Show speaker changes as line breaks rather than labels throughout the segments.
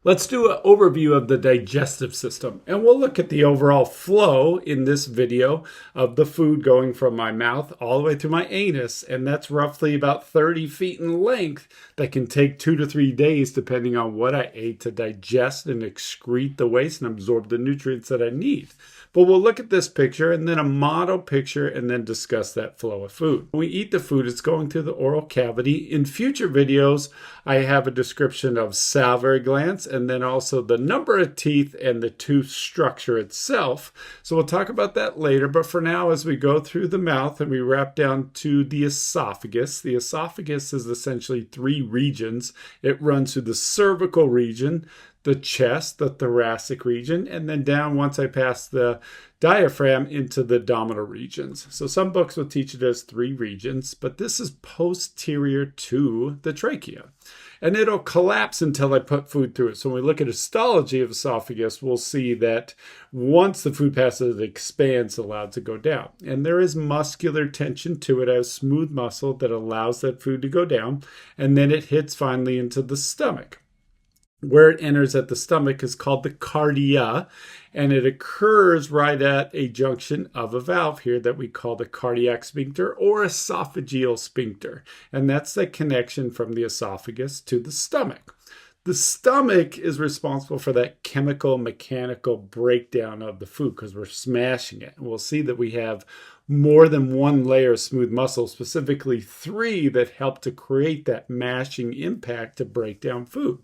Let's do an overview of the digestive system, and we'll look at the overall flow in this video of the food going from my mouth all the way through my anus, and that's roughly about 30 feet in length. That can take 2 to 3 days depending on what I ate to digest and excrete the waste and absorb the nutrients that I need. But we'll look at this picture and then a model picture and then discuss that flow of food. When we eat the food, it's going through the oral cavity. In future videos, I have a description of salivary glands and then also the number of teeth and the tooth structure itself. So we'll talk about that later. But for now, as we go through the mouth and we wrap down to the esophagus is essentially 3 regions. It runs through the cervical region, the chest, the thoracic region, and then down once I pass the diaphragm into the abdominal regions. So some books will teach it as 3 regions, but this is posterior to the trachea. And it'll collapse until I put food through it. So when we look at histology of esophagus, we'll see that once the food passes, it expands, allowed to go down. And there is muscular tension to it as smooth muscle that allows that food to go down. And then it hits finally into the stomach. Where it enters at the stomach is called the cardia, and it occurs right at a junction of a valve here that we call the cardiac sphincter or esophageal sphincter. And that's the connection from the esophagus to the stomach. The stomach is responsible for that chemical, mechanical breakdown of the food because we're smashing it. And we'll see that we have more than 1 layer of smooth muscle, specifically 3 that help to create that mashing impact to break down food.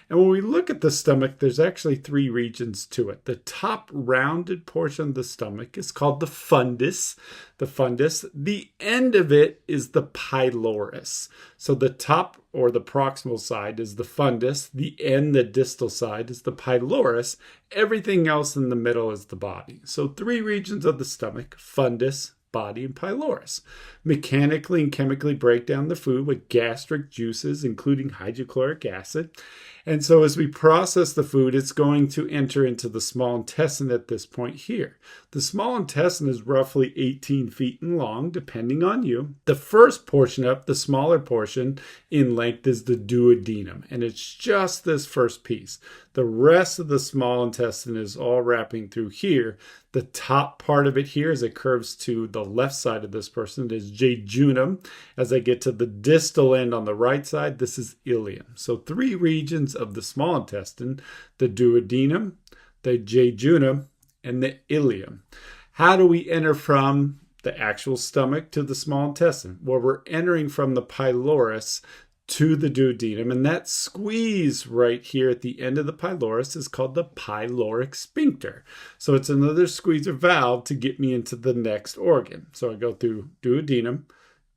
And when we look at the stomach, there's actually 3 regions to it. The top rounded portion of the stomach is called the fundus. The end of it is the pylorus. So the top or the proximal side is the fundus. The end, the distal side, is the pylorus. Everything else in the middle is the body. So 3 regions of the stomach: fundus, body, and pylorus. Mechanically and chemically break down the food with gastric juices, including hydrochloric acid. And so as we process the food, it's going to enter into the small intestine at this point here. The small intestine is roughly 18 feet in long, depending on you. The first portion up, the smaller portion in length, is the duodenum, and it's just this first piece. The rest of the small intestine is all wrapping through here. The top part of it here, as it curves to the left side of this person, is jejunum. As I get to the distal end on the right side, this is ileum. So 3 regions of the small intestine: the duodenum, the jejunum, and the ileum. How do we enter from the actual stomach to the small intestine? Well, we're entering from the pylorus to the duodenum, and that squeeze right here at the end of the pylorus is called the pyloric sphincter. So it's another squeezer valve to get me into the next organ. So I go through duodenum,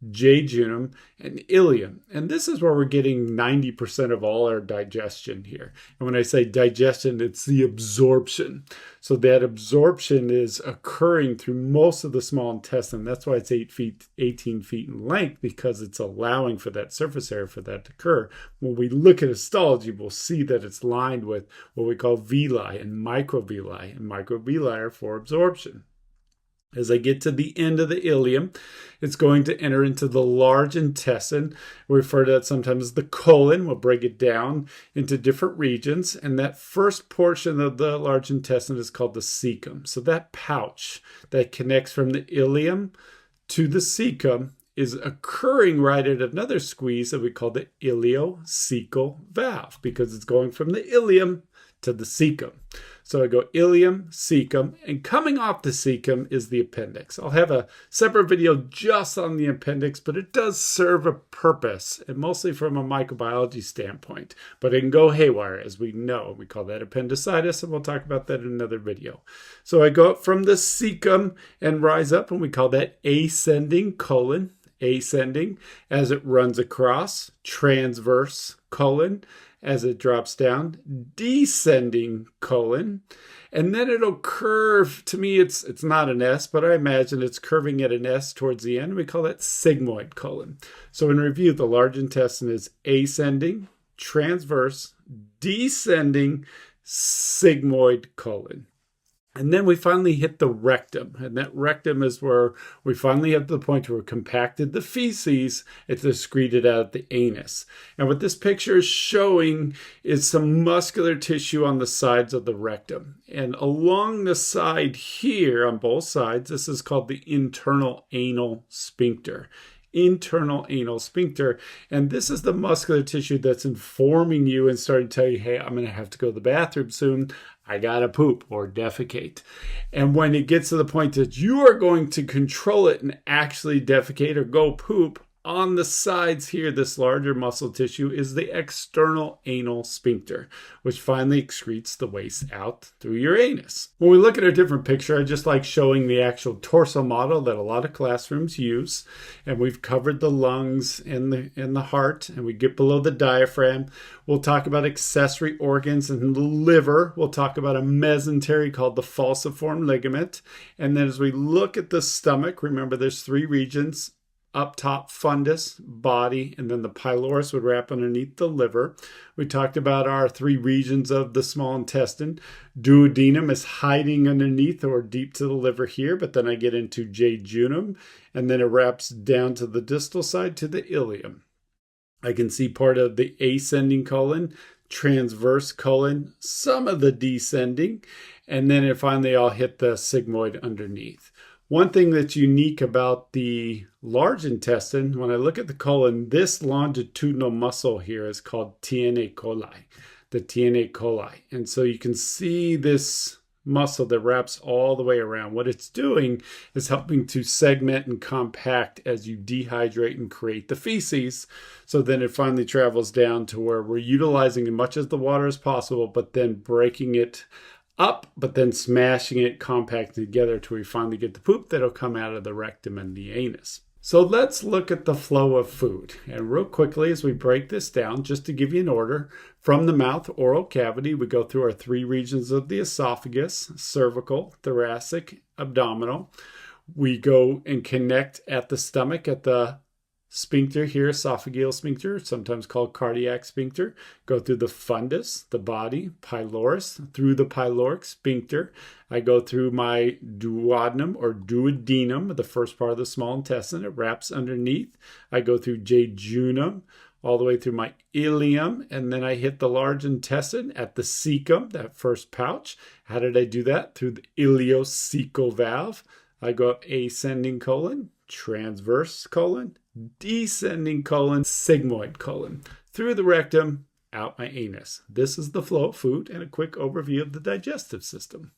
jejunum, and ileum. And this is where we're getting 90% of all our digestion here. And when I say digestion, it's the absorption. So that absorption is occurring through most of the small intestine. That's why it's 18 feet in length, because it's allowing for that surface area for that to occur. When we look at histology, we'll see that it's lined with what we call villi and microvilli. And microvilli are for absorption. As I get to the end of the ileum, it's going to enter into the large intestine. We refer to that sometimes as the colon. We'll break it down into different regions. And that first portion of the large intestine is called the cecum. So that pouch that connects from the ileum to the cecum is occurring right at another squeeze that we call the ileocecal valve, because it's going from the ileum to the cecum. So I go ileum, cecum, and coming off the cecum is the appendix. I'll have a separate video just on the appendix, but it does serve a purpose, and mostly from a microbiology standpoint. But it can go haywire, as we know. We call that appendicitis, and we'll talk about that in another video. So I go up from the cecum and rise up, and we call that ascending colon. Ascending as it runs across, transverse colon as it drops down, descending colon, and then it'll curve. To me, it's not an S, but I imagine it's curving at an S towards the end. We call that sigmoid colon. So in review, the large intestine is ascending, transverse, descending, sigmoid colon. And then we finally hit the rectum. And that rectum is where we finally have to the point where we compacted the feces. It's excreted out of the anus. And what this picture is showing is some muscular tissue on the sides of the rectum. And along the side here, on both sides, this is called the internal anal sphincter. Internal anal sphincter. And this is the muscular tissue that's informing you and starting to tell you, hey, I'm going to have to go to the bathroom soon. I gotta poop or defecate. And when it gets to the point that you are going to control it and actually defecate or go poop, on the sides here, this larger muscle tissue is the external anal sphincter, which finally excretes the waste out through your anus. When we look at a different picture, I just like showing the actual torso model that a lot of classrooms use. And we've covered the lungs and the heart, and we get below the diaphragm. We'll talk about accessory organs and the liver. We'll talk about a mesentery called the falciform ligament. And then as we look at the stomach, remember there's 3 regions. Up top, fundus, body, and then the pylorus would wrap underneath the liver. We talked about our 3 regions of the small intestine. Duodenum is hiding underneath or deep to the liver here, but then I get into jejunum, and then it wraps down to the distal side to the ileum. I can see part of the ascending colon, transverse colon, some of the descending, and then it finally all hit the sigmoid underneath. One thing that's unique about the large intestine, when I look at the colon, this longitudinal muscle here is called TNA coli, the TNA coli. And so you can see this muscle that wraps all the way around. What it's doing is helping to segment and compact as you dehydrate and create the feces. So then it finally travels down to where we're utilizing as much of the water as possible, but then breaking it up, but then smashing it, compacting together till we finally get the poop that'll come out of the rectum and the anus. So let's look at the flow of food. And real quickly, as we break this down, just to give you an order, from the mouth, oral cavity, we go through our 3 regions of the esophagus, cervical, thoracic, abdominal. We go and connect at the stomach, at the sphincter here, esophageal sphincter, sometimes called cardiac sphincter. Go through the fundus, the body, pylorus, through the pyloric sphincter. I go through my duodenum or duodenum, the first part of the small intestine. It wraps underneath. I go through jejunum, all the way through my ileum, and then I hit the large intestine at the cecum, that first pouch. How did I do that? Through the ileocecal valve. I go up ascending colon, transverse colon, descending colon, sigmoid colon, through the rectum, out my anus. This is the flow of food and a quick overview of the digestive system.